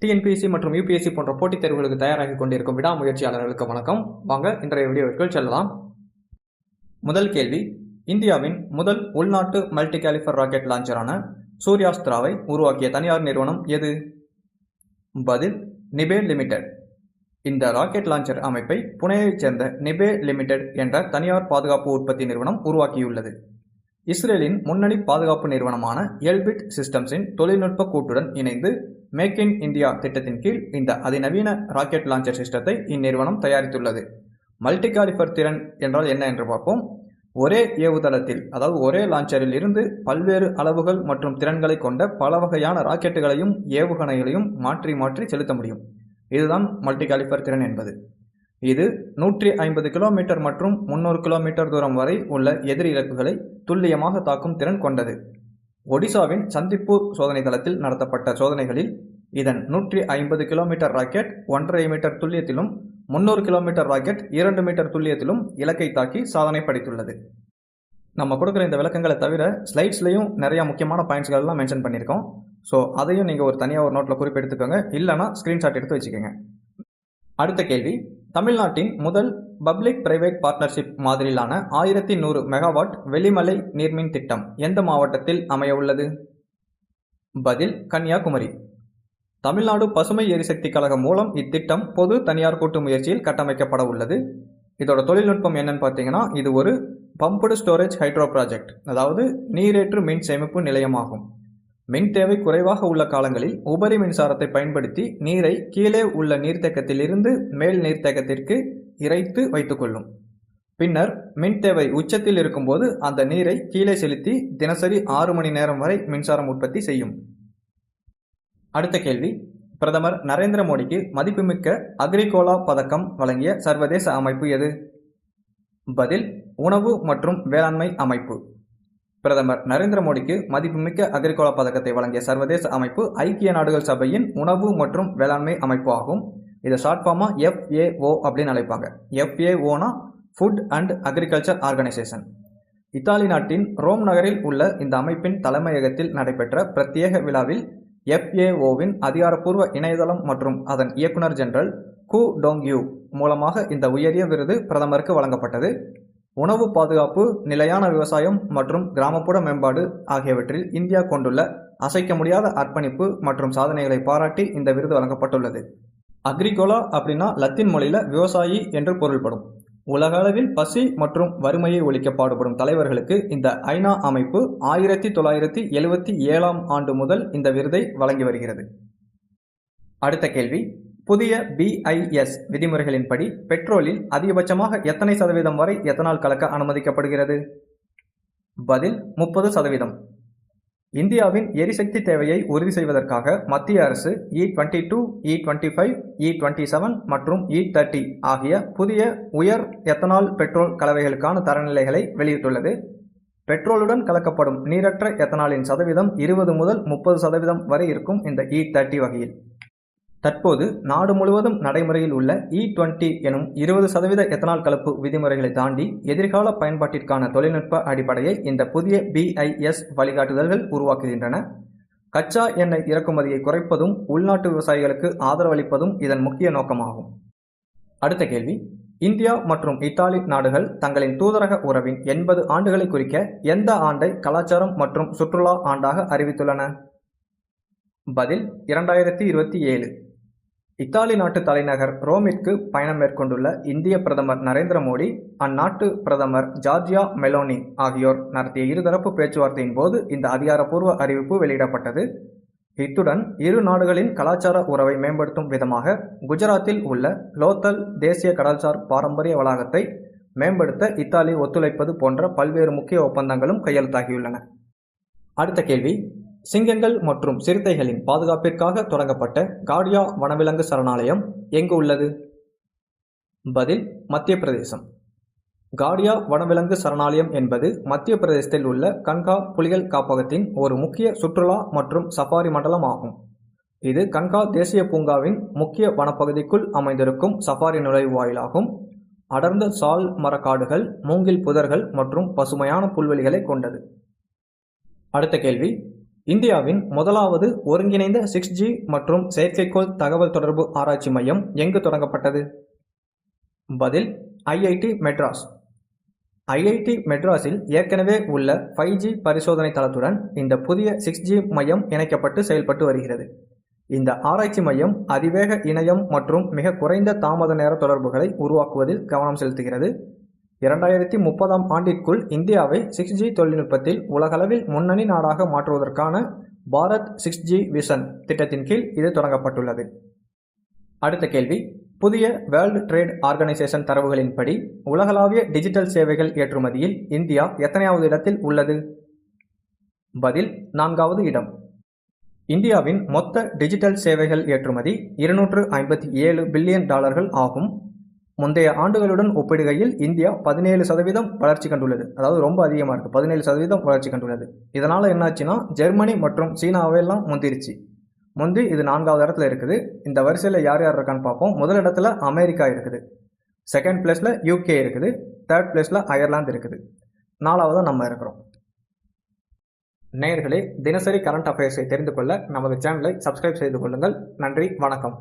TNPSC மற்றும் UPSC போன்ற போட்டித் தேர்வுகளுக்கு தயாராகி கொண்டிருக்கும் விடாமுயற்சியாளர்களுக்கு வணக்கம். வாங்க இன்றைய வீடியோவிற்குள் செல்லலாம். முதல் கேள்வி, இந்தியாவின் முதல் உள்நாட்டு மல்டி கேலிபர் ராக்கெட் லான்ச்சரான சூர்யாஸ்திராவை உருவாக்கிய தனியார் நிறுவனம் எது? பதில், நிபே லிமிடெட். இந்த ராக்கெட் லான்ச்சர் அமைப்பை புனேயைச் சேர்ந்த நிபே லிமிடெட் என்ற தனியார் பாதுகாப்பு உற்பத்தி நிறுவனம் உருவாக்கியுள்ளது. இஸ்ரேலின் முன்னணி பாதுகாப்பு நிறுவனமான எல்பிட் சிஸ்டம்ஸின் தொழில்நுட்ப கூட்டுடன் இணைந்து மேக் இன் இந்தியா திட்டத்தின் கீழ் இந்த அதிநவீன ராக்கெட் லான்ச்சர் சிஸ்டத்தை இந்நிறுவனம் தயாரித்துள்ளது. மல்டி கேலிபர் திறன் என்றால் என்ன என்று பார்ப்போம். ஒரே ஏவுதளத்தில், அதாவது ஒரே லான்ச்சரில் இருந்து பல்வேறு அளவுகள் மற்றும் திறன்களை கொண்ட பல வகையான ராக்கெட்டுகளையும் ஏவுகணைகளையும் மாற்றி மாற்றி செலுத்த முடியும். இதுதான் மல்டி கேலிபர் திறன் என்பது. இது 150 கிலோமீட்டர் மற்றும் 300 கிலோமீட்டர் தூரம் வரை உள்ள எதிரி இலக்குகளை துல்லியமாக தாக்கும் திறன் கொண்டது. ஒடிசாவின் சந்திப்பூர் சோதனை தளத்தில் நடத்தப்பட்ட சோதனைகளில் இதன் 150 கிலோமீட்டர் ராக்கெட் 1.5 மீட்டர் துல்லியத்திலும் 300 கிலோமீட்டர் ராக்கெட் 2 மீட்டர் துல்லியத்திலும் இலக்கை தாக்கி சாதனை படைத்துள்ளது. நம்ம கொடுக்குற இந்த விளக்கங்களை தவிர ஸ்லைட்ஸ்லையும் நிறைய முக்கியமான பாயிண்ட்ஸ்கள்லாம் மென்ஷன் பண்ணியிருக்கோம். ஸோ அதையும் நீங்கள் ஒரு தனியாக ஒரு நோட்டில் குறிப்பெடுத்துக்கோங்க, இல்லைனா ஸ்க்ரீன்ஷாட் எடுத்து வச்சுக்கோங்க. அடுத்த கேள்வி, தமிழ்நாட்டின் முதல் பப்ளிக் பிரைவேட் பார்ட்னர்ஷிப் மாதிரியிலான 1100 மெகாவாட் வெளிமலை நீர்மின் திட்டம் எந்த மாவட்டத்தில் அமைய உள்ளது? பதில், கன்னியாகுமரி. தமிழ்நாடு பசுமை எரிசக்தி கழகம் மூலம் இத்திட்டம் பொது தனியார் கூட்டு முயற்சியில் கட்டமைக்கப்பட உள்ளது. இதோட தொழில்நுட்பம் என்னன்னு பார்த்தீங்கன்னா, இது ஒரு பம்புடு ஸ்டோரேஜ் ஹைட்ரோ ப்ராஜெக்ட், அதாவது நீரேற்று மின் சேமிப்பு நிலையமாகும். மின் தேவை குறைவாக உள்ள காலங்களில் உபரி மின்சாரத்தை பயன்படுத்தி நீரை கீழே உள்ள நீர்த்தேக்கத்திலிருந்து மேல் நீர்த்தேக்கத்திற்கு இறைத்து வைத்துக்கொள்ளும். பின்னர் மின் தேவை உச்சத்தில் இருக்கும்போது அந்த நீரை கீழே செலுத்தி தினசரி 6 மணி நேரம் வரை மின்சாரம் உற்பத்தி செய்யும். அடுத்த கேள்வி, பிரதமர் நரேந்திர மோடிக்கு மதிப்புமிக்க அக்ரிகோலா பதக்கம் வழங்கிய சர்வதேச அமைப்பு எது? பதில், உணவு மற்றும் வேளாண்மை அமைப்பு. பிரதமர் நரேந்திர மோடிக்கு மதிப்புமிக்க அக்ரிகோலா பதக்கத்தை வழங்கிய சர்வதேச அமைப்பு ஐக்கிய நாடுகள் சபையின் உணவு மற்றும் வேளாண்மை அமைப்பு ஆகும். இதை ஷார்ட் ஃபார்மா FAO அப்படின்னு அழைப்பாங்க. FAOனா food and agriculture organization. Italy நாட்டின் ரோம் நகரில் உள்ள இந்த அமைப்பின் தலைமையகத்தில் நடைபெற்ற பிரத்யேக விழாவில் FAOவின் அதிகாரப்பூர்வ இணையதளம் மற்றும் அதன் இயக்குனர் ஜெனரல் கு டோங்யூ மூலமாக இந்த உயரிய விருது பிரதமருக்கு வழங்கப்பட்டது. உணவு பாதுகாப்பு, நிலையான விவசாயம் மற்றும் கிராமப்புற மேம்பாடு ஆகியவற்றில் இந்தியா கொண்டுள்ள அசைக்க முடியாத அர்ப்பணிப்பு மற்றும் சாதனைகளை பாராட்டி இந்த விருது வழங்கப்பட்டுள்ளது. அக்ரிகோலா அப்படின்னா லத்தீன் மொழியில விவசாயி என்று பொருள்படும். உலக அளவில் பசி மற்றும் வறுமையை ஒழிக்க பாடுபடும் தலைவர்களுக்கு இந்த ஐநா அமைப்பு 1977ஆம் ஆண்டு முதல் இந்த விருதை வழங்கி வருகிறது. அடுத்த கேள்வி, புதிய BIS விதிமுறைகளின்படி பெட்ரோலில் அதிகபட்சமாக எத்தனை சதவீதம் வரை எத்தனால் கலக்க அனுமதிக்கப்படுகிறது? பதில், 30%. இந்தியாவின் எரிசக்தி தேவையை உறுதி செய்வதற்காக மத்திய அரசு E22, E25, E27 மற்றும் E30 ஆகிய புதிய உயர் எத்தனால் பெட்ரோல் கலவைகளுக்கான தரநிலைகளை வெளியிட்டுள்ளது. பெட்ரோலுடன் கலக்கப்படும் நீரற்ற எத்தனாலின் சதவீதம் 20 முதல் 30% வரை இருக்கும் இந்த E30 வகையில். தற்போது நாடு முழுவதும் நடைமுறையில் உள்ள E20 எனும் 20% எத்தனால் கலப்பு விதிமுறைகளை தாண்டி எதிர்கால பயன்பாட்டிற்கான தொழில்நுட்ப அடிப்படையை இந்த புதிய BIS வழிகாட்டுதல்கள் உருவாக்குகின்றன. கச்சா எண்ணெய் இறக்குமதியை குறைப்பதும் உள்நாட்டு விவசாயிகளுக்கு ஆதரவளிப்பதும் இதன் முக்கிய நோக்கமாகும். அடுத்த கேள்வி, இந்தியா மற்றும் இத்தாலி நாடுகள் தங்களின் தூதரக உறவின் 80 ஆண்டுகளை குறிக்க எந்த ஆண்டை கலாச்சாரம் மற்றும் சுற்றுலா ஆண்டாக அறிவித்துள்ளன? பதில், 2027. இத்தாலி நாட்டு தலைநகர் ரோமிற்கு பயணம் மேற்கொண்டுள்ள இந்திய பிரதமர் நரேந்திர மோடி, அந்நாட்டு பிரதமர் ஜார்ஜியா மெலோனி ஆகியோர் நடத்திய இருதரப்பு பேச்சுவார்த்தையின் போது இந்த அதிகாரப்பூர்வ அறிவிப்பு வெளியிடப்பட்டது. இத்துடன் இரு நாடுகளின் கலாச்சார உறவை மேம்படுத்தும் விதமாக குஜராத்தில் உள்ள லோத்தல் தேசிய கடல்சார் பாரம்பரிய வளாகத்தை மேம்படுத்த இத்தாலி ஒத்துழைப்பது போன்ற பல்வேறு முக்கிய ஒப்பந்தங்களும் கையெழுத்தாகியுள்ளன. அடுத்த கேள்வி, சிங்கங்கள் மற்றும் சிறுத்தைகளின் பாதுகாப்பிற்காக தொடங்கப்பட்ட காடியா வனவிலங்கு சரணாலயம் எங்கு உள்ளது? பதில், மத்திய பிரதேசம். காடியா வனவிலங்கு சரணாலயம் என்பது மத்திய பிரதேசத்தில் உள்ள கன்கா புலிகள் காப்பகத்தின் ஒரு முக்கிய சுற்றுலா மற்றும் சஃபாரி மண்டலம் ஆகும். இது கன்கா தேசிய பூங்காவின் முக்கிய வனப்பகுதிக்குள் அமைந்திருக்கும் சஃபாரி நுழைவாயிலாகும். அடர்ந்த சால் மரக்காடுகள், மூங்கில் புதர்கள் மற்றும் பசுமையான புல்வெளிகளை கொண்டது. அடுத்த கேள்வி, இந்தியாவின் முதலாவது ஒருங்கிணைந்த 6G மற்றும் செயற்கைக்கோள் தகவல் தொடர்பு ஆராய்ச்சி மையம் எங்கு தொடங்கப்பட்டது? பதில் ஐஐடி மெட்ராஸ். ஐஐடி மெட்ராஸில் ஏற்கனவே உள்ள 5G பரிசோதனை தளத்துடன் இந்த புதிய 6G மையம் இணைக்கப்பட்டு செயல்பட்டு வருகிறது. இந்த ஆராய்ச்சி மையம் அதிவேக இணையம் மற்றும் மிக குறைந்த தாமத நேர தொடர்புகளை உருவாக்குவதில் கவனம் செலுத்துகிறது. 2030ஆம் ஆண்டிற்குள் இந்தியாவை 6G தொழில்நுட்பத்தில் உலகளவில் முன்னணி நாடாக மாற்றுவதற்கான பாரத் 6G விஷன் திட்டத்தின் கீழ் இது தொடங்கப்பட்டுள்ளது. அடுத்த கேள்வி, புதிய வேர்ல்டு ட்ரேட் ஆர்கனைசேஷன் தரவுகளின்படி உலகளாவிய டிஜிட்டல் சேவைகள் ஏற்றுமதியில் இந்தியா எத்தனையாவது இடத்தில் உள்ளது? பதில் 4வது இடம். இந்தியாவின் மொத்த டிஜிட்டல் சேவைகள் ஏற்றுமதி $257 பில்லியன் ஆகும். முந்தைய ஆண்டுகளுடன் ஒப்பிடுகையில் இந்தியா 17% வளர்ச்சி கண்டுள்ளது. அதாவது ரொம்ப அதிகமாக இருக்குது, 17% வளர்ச்சி கண்டுள்ளது. இதனால் என்னாச்சுன்னா ஜெர்மனி மற்றும் சீனாவெல்லாம் முந்திருச்சு. முந்தி இது 4வது இடத்துல இருக்குது. இந்த வரிசையில் யார் யார் இருக்கான்னு பார்ப்போம். முதல் இடத்துல அமெரிக்கா இருக்குது, செகண்ட் பிளேஸில் UK இருக்குது, தேர்ட் பிளேஸில் அயர்லாந்து இருக்குது, 4வதாக நம்ம இருக்கிறோம். நேயர்களே, தினசரி கரண்ட் அஃபேர்ஸை தெரிந்து கொள்ள நமது சேனலை சப்ஸ்கிரைப் செய்து கொள்ளுங்கள். நன்றி, வணக்கம்.